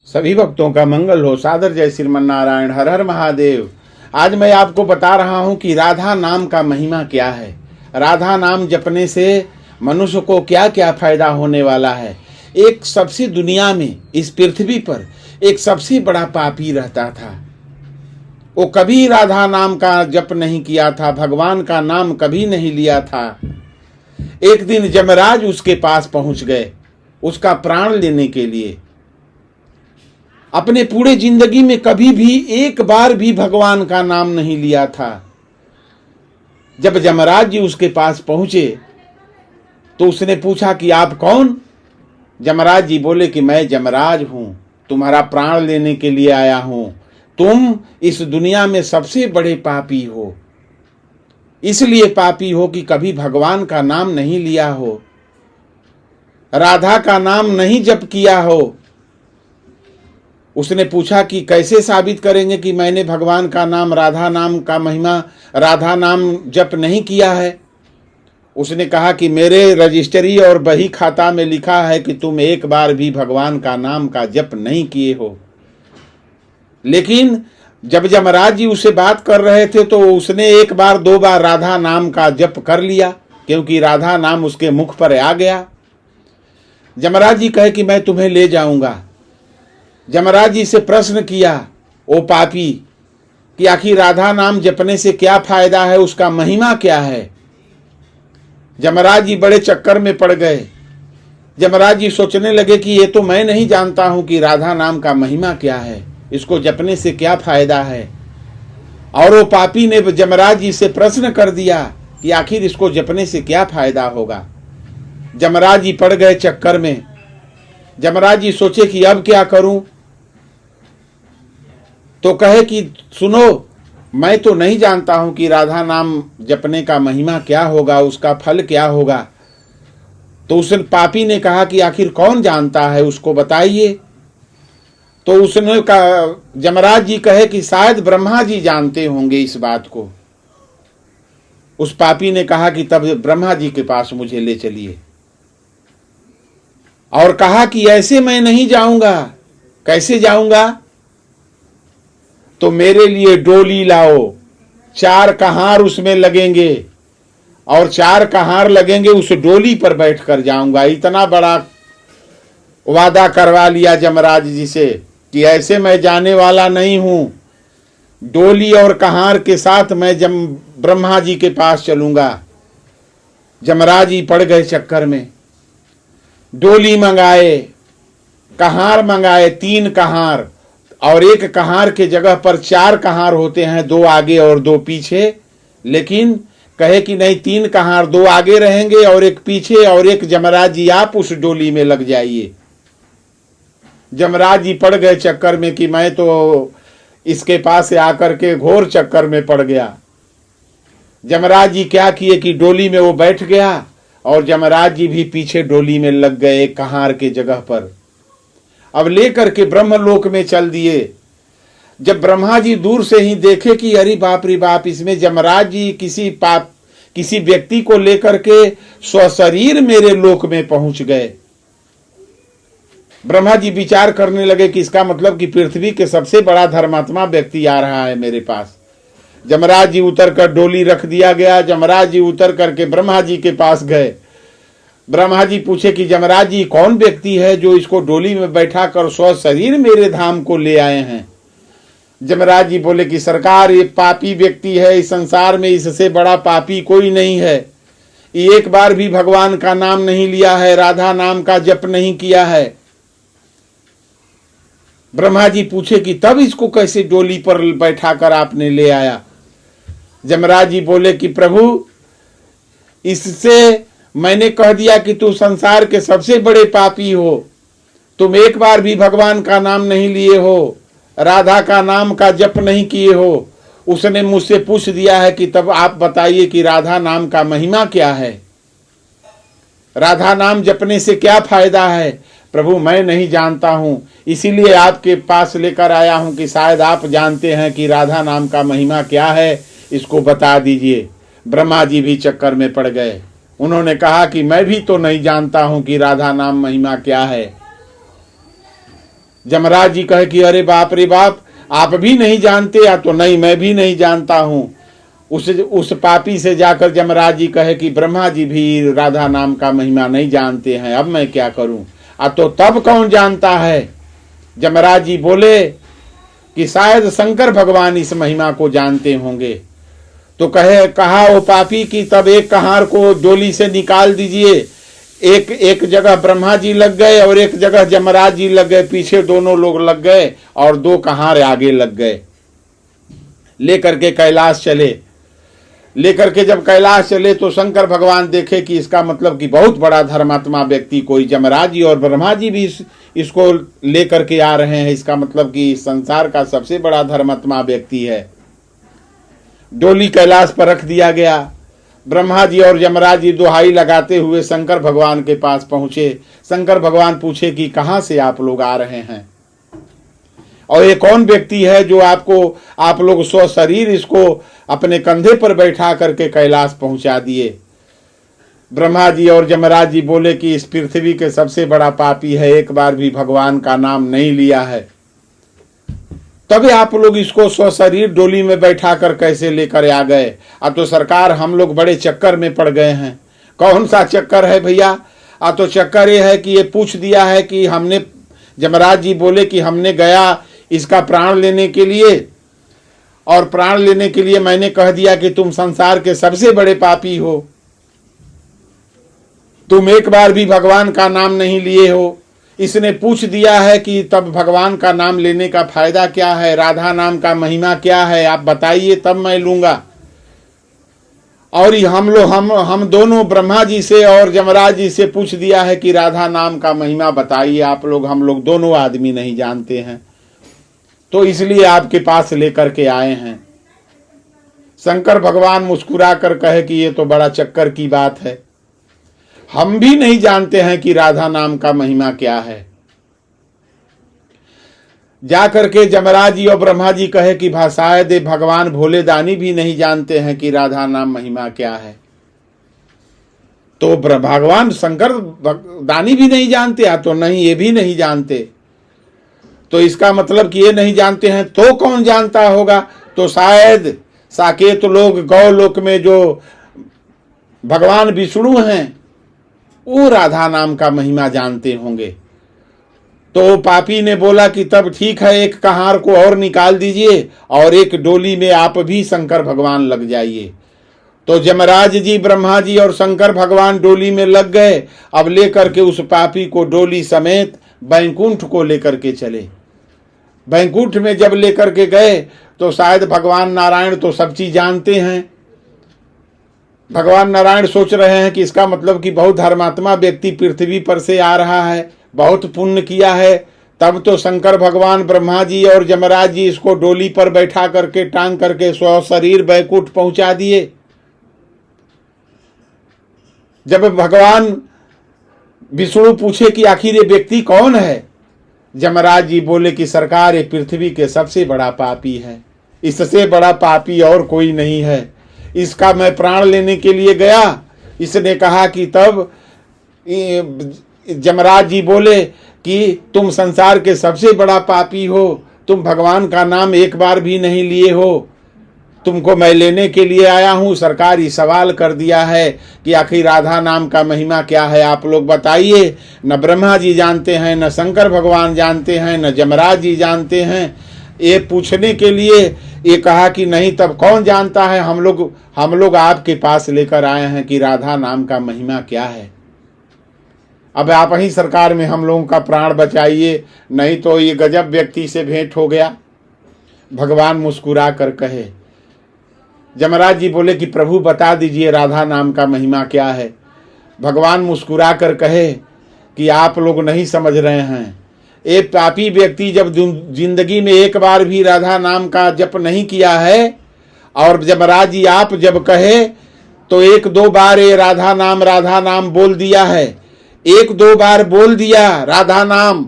सभी भक्तों का मंगल हो। सादर जय श्रीमन नारायण। हर हर महादेव। आज मैं आपको बता रहा हूं कि राधा नाम का महिमा क्या है। राधा नाम जपने से मनुष्य को क्या क्या फायदा होने वाला है। एक सबसे दुनिया में इस पृथ्वी पर एक सबसे बड़ा पापी रहता था। वो कभी राधा नाम का जप नहीं किया था, भगवान का नाम कभी नहीं लिया था। एक दिन यमराज उसके पास पहुंच गए उसका प्राण लेने के लिए। अपने पूरे जिंदगी में कभी भी एक बार भी भगवान का नाम नहीं लिया था। जब यमराज जी उसके पास पहुंचे तो उसने पूछा कि आप कौन। यमराज जी बोले कि मैं यमराज हूं, तुम्हारा प्राण लेने के लिए आया हूं। तुम इस दुनिया में सबसे बड़े पापी हो, इसलिए पापी हो कि कभी भगवान का नाम नहीं लिया हो, राधा का नाम नहीं जप किया हो। उसने पूछा कि कैसे साबित करेंगे कि मैंने भगवान का नाम, राधा नाम का महिमा, राधा नाम जप नहीं किया है। उसने कहा कि मेरे रजिस्ट्री और बही खाता में लिखा है कि तुम एक बार भी भगवान का नाम का जप नहीं किए हो। लेकिन जब यमराज जी उससे बात कर रहे थे तो उसने एक बार दो बार राधा नाम का जप कर लिया, क्योंकि राधा नाम उसके मुख पर आ गया। यमराज जी कहे कि मैं तुम्हें ले जाऊंगा। यमराज जी से प्रश्न किया ओ पापी कि आखिर राधा नाम जपने से क्या फायदा है, उसका महिमा क्या है। यमराज जी बड़े चक्कर में पड़ गए। यमराज जी सोचने लगे कि ये तो मैं नहीं जानता हूं कि राधा नाम का महिमा क्या है, इसको जपने से क्या फायदा है। और वो पापी ने यमराज जी से प्रश्न कर दिया कि आखिर इसको जपने से क्या फायदा होगा। यमराज जी पड़ गए चक्कर में। यमराज जी सोचे कि अब क्या करूं, तो कहे कि सुनो, मैं तो नहीं जानता हूं कि राधा नाम जपने का महिमा क्या होगा, उसका फल क्या होगा। तो उस पापी ने कहा कि आखिर कौन जानता है, उसको बताइए। तो उसने कहा, यमराज जी कहे कि शायद ब्रह्मा जी जानते होंगे इस बात को। उस पापी ने कहा कि तब ब्रह्मा जी के पास मुझे ले चलिए, और कहा कि ऐसे मैं नहीं जाऊंगा। कैसे जाऊंगा? तो मेरे लिए डोली लाओ, 4 कहार उसमें लगेंगे और 4 कहार लगेंगे, उस डोली पर बैठकर जाऊंगा। इतना बड़ा वादा करवा लिया यमराज जी से कि ऐसे मैं जाने वाला नहीं हूं। डोली और कहार के साथ मैं ब्रह्मा जी के पास चलूंगा। यमराज जी पड़ गए चक्कर में। डोली मंगाए, कहार मंगाए, 3 कहार, और एक कहार के जगह पर 4 कहार होते हैं, 2 आगे और 2 पीछे। लेकिन कहे कि नहीं, 3 कहार, 2 आगे रहेंगे और एक पीछे, और एक यमराज जी आप उस डोली में लग जाइए। यमराज जी पड़ गए चक्कर में कि मैं तो इसके पास से आकर के घोर चक्कर में पड़ गया। यमराज जी क्या किए कि डोली में वो बैठ गया और यमराज जी भी पीछे डोली में लग गए एक कहार के जगह पर। अब लेकर के ब्रह्मलोक में चल दिए। जब ब्रह्मा जी दूर से ही देखे कि अरे बाप रे बाप, इसमें यमराज जी किसी व्यक्ति को लेकर के स्वशरीर मेरे लोक में पहुंच गए। ब्रह्मा जी विचार करने लगे कि इसका मतलब कि पृथ्वी के सबसे बड़ा धर्मात्मा व्यक्ति आ रहा है मेरे पास। यमराज जी उतर कर डोली रख दिया गया। यमराज जी उतर करके ब्रह्मा जी के पास गए। ब्रह्मा जी पूछे कि यमराज जी कौन व्यक्ति है जो इसको डोली में बैठा कर स्वशरीर मेरे धाम को ले आए हैं। यमराज जी बोले कि सरकार, ये पापी व्यक्ति है, इस संसार में इससे बड़ा पापी कोई नहीं है। एक बार भी भगवान का नाम नहीं लिया है, राधा नाम का जप नहीं किया है। ब्रह्मा जी पूछे कि तब इसको कैसे डोली पर बैठा कर आपने ले आया। यमराज जी बोले कि प्रभु, इससे मैंने कह दिया कि तू संसार के सबसे बड़े पापी हो, तुम एक बार भी भगवान का नाम नहीं लिए हो, राधा का नाम का जप नहीं किए हो। उसने मुझसे पूछ दिया है कि तब आप बताइए कि राधा नाम का महिमा क्या है, राधा नाम जपने से क्या फायदा है। प्रभु, मैं नहीं जानता हूं, इसीलिए आपके पास लेकर आया हूं कि शायद आप जानते हैं कि राधा नाम का महिमा क्या है, इसको बता दीजिए। ब्रह्मा जी भी चक्कर में पड़ गए। उन्होंने कहा कि मैं भी तो नहीं जानता हूं कि राधा नाम महिमा क्या है। जमराज जी कहे कि अरे बाप रे बाप, आप भी नहीं जानते? या तो नहीं, मैं भी नहीं जानता हूं। उस पापी से जाकर जमराज जी कहे कि ब्रह्मा जी भी राधा नाम का महिमा नहीं जानते हैं, अब मैं क्या करूं? तो तब कौन जानता है? जमराज जी बोले कि शायद शंकर भगवान इस महिमा को जानते होंगे। तो कहा वो पापी कि तब एक कहार को डोली से निकाल दीजिए। एक जगह ब्रह्मा जी लग गए और एक जगह जमराज जी लग गए, पीछे दोनों लोग लग गए और 2 कहार आगे लग गए। लेकर के कैलाश चले। लेकर के जब कैलाश चले तो शंकर भगवान देखे कि इसका मतलब कि बहुत बड़ा धर्मात्मा व्यक्ति कोई जमराज जी और ब्रह्मा जी भी इसको लेकर के आ रहे हैं, इसका मतलब कि संसार का सबसे बड़ा धर्मात्मा व्यक्ति है। डोली कैलाश पर रख दिया गया। ब्रह्मा जी और यमराज जी दुहाई लगाते हुए शंकर भगवान के पास पहुंचे। शंकर भगवान पूछे कि कहां से आप लोग आ रहे हैं और ये कौन व्यक्ति है जो आप लोग स्वशरीर इसको अपने कंधे पर बैठा करके कैलाश पहुंचा दिए? ब्रह्मा जी और यमराज जी बोले कि इस पृथ्वी के सबसे बड़ा पापी है, एक बार भी भगवान का नाम नहीं लिया है, तभी आप लोग इसको स्वशरीर डोली में बैठा कर कैसे लेकर आ गए? अब तो सरकार हम लोग बड़े चक्कर में पड़ गए हैं। कौन सा चक्कर है भैया? तो चक्कर ये है कि ये पूछ दिया है कि हमने, यमराज जी बोले कि हमने गया इसका प्राण लेने के लिए, और प्राण लेने के लिए मैंने कह दिया कि तुम संसार के सबसे बड़े पापी हो, तुम एक बार भी भगवान का नाम नहीं लिए हो। इसने पूछ दिया है कि तब भगवान का नाम लेने का फायदा क्या है, राधा नाम का महिमा क्या है, आप बताइए तब मैं लूंगा। और हम दोनों ब्रह्मा जी से और यमराज जी से पूछ दिया है कि राधा नाम का महिमा बताइए आप लोग, हम लोग दोनों आदमी नहीं जानते हैं, तो इसलिए आपके पास लेकर के आए हैं। शंकर भगवान मुस्कुरा कर कहे कि ये तो बड़ा चक्कर की बात है, हम भी नहीं जानते हैं कि राधा नाम का महिमा क्या है। जाकर के यमराज जी और ब्रह्मा जी कहे कि शायद भगवान भोले दानी भी नहीं जानते हैं कि राधा नाम महिमा क्या है। तो भगवान शंकर दानी भी नहीं जानते? तो नहीं, ये भी नहीं जानते। तो इसका मतलब कि ये नहीं जानते हैं, तो कौन जानता होगा? तो शायद साकेत लोग गौलोक में जो भगवान विष्णु हैं वो राधा नाम का महिमा जानते होंगे। तो पापी ने बोला कि तब ठीक है, एक कहार को और निकाल दीजिए और एक डोली में आप भी शंकर भगवान लग जाइए। तो यमराज जी, ब्रह्मा जी और शंकर भगवान डोली में लग गए। अब लेकर के उस पापी को डोली समेत बैकुंठ को लेकर के चले। बैकुंठ में जब लेकर के गए तो शायद भगवान नारायण तो सब चीज जानते हैं। भगवान नारायण सोच रहे हैं कि इसका मतलब कि बहुत धर्मात्मा व्यक्ति पृथ्वी पर से आ रहा है, बहुत पुण्य किया है। तब तो शंकर भगवान, ब्रह्मा जी और यमराज जी इसको डोली पर बैठा करके टांग करके स्वशरीर बैकुंठ पहुंचा दिए। जब भगवान विष्णु पूछे कि आखिर ये व्यक्ति कौन है, यमराज जी बोले कि सरकार ये पृथ्वी के सबसे बड़ा पापी है, इससे बड़ा पापी और कोई नहीं है। इसका मैं प्राण लेने के लिए गया, इसने कहा कि तब यमराज जी बोले कि तुम संसार के सबसे बड़ा पापी हो, तुम भगवान का नाम एक बार भी नहीं लिए हो, तुमको मैं लेने के लिए आया हूं। सरकार ये सवाल कर दिया है कि आखिर राधा नाम का महिमा क्या है, आप लोग बताइए। न ब्रह्मा जी जानते हैं, न शंकर भगवान जानते हैं, न यमराज जी जानते हैं। ये पूछने के लिए ये कहा कि नहीं, तब कौन जानता है? हम लोग आपके पास लेकर आए हैं कि राधा नाम का महिमा क्या है। अब आप ही सरकार में हम लोगों का प्राण बचाइए, नहीं तो ये गजब व्यक्ति से भेंट हो गया। भगवान मुस्कुरा कर कहे, यमराज जी बोले कि प्रभु बता दीजिए राधा नाम का महिमा क्या है। भगवान मुस्कुरा कर कहे कि आप लोग नहीं समझ रहे हैं। एक पापी व्यक्ति जब जिंदगी में एक बार भी राधा नाम का जप नहीं किया है, और यमराज जी आप जब कहे तो 1-2 बार ये राधा नाम बोल दिया है, 1-2 बार बोल दिया राधा नाम,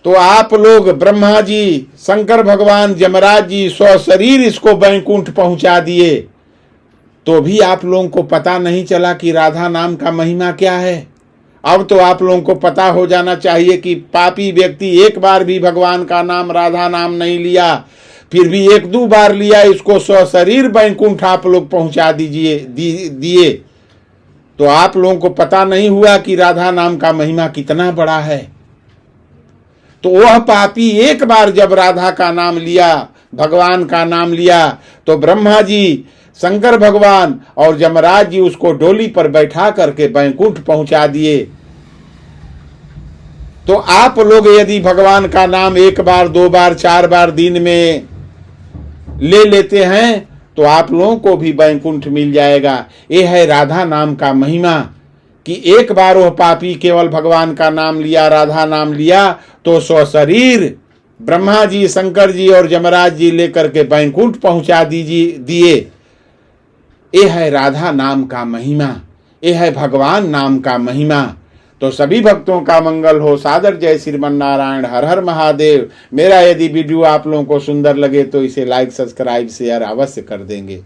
तो आप लोग ब्रह्मा जी, शंकर भगवान, यमराज जी स्वशरीर इसको बैकुंठ पहुंचा दिए, तो भी आप लोगों को पता नहीं चला कि राधा नाम का महिमा क्या है। अब तो आप लोगों को पता हो जाना चाहिए कि पापी व्यक्ति एक बार भी भगवान का नाम, राधा नाम नहीं लिया, फिर भी एक दो बार लिया, इसको सशरीर बैकुंठ आप लोग पहुंचा दिए तो आप लोगों को पता नहीं हुआ कि राधा नाम का महिमा कितना बड़ा है। तो वह पापी एक बार जब राधा का नाम लिया, भगवान का नाम लिया, तो ब्रह्मा जी, शंकर भगवान और यमराज जी उसको डोली पर बैठा करके बैकुंठ पहुंचा दिए। तो आप लोग यदि भगवान का नाम एक बार, दो बार, चार बार दिन में ले लेते हैं तो आप लोगों को भी बैकुंठ मिल जाएगा। ये है राधा नाम का महिमा कि एक बार वह पापी केवल भगवान का नाम लिया, राधा नाम लिया, तो स्वशरीर ब्रह्मा जी, शंकर जी और यमराज जी लेकर के बैकुंठ पहुंचा दिए। ये है राधा नाम का महिमा, ये है भगवान नाम का महिमा। तो सभी भक्तों का मंगल हो। सादर जय श्रीमन नारायण। हर हर महादेव। मेरा यदि वीडियो आप लोगों को सुंदर लगे तो इसे लाइक, सब्सक्राइब, शेयर अवश्य कर देंगे।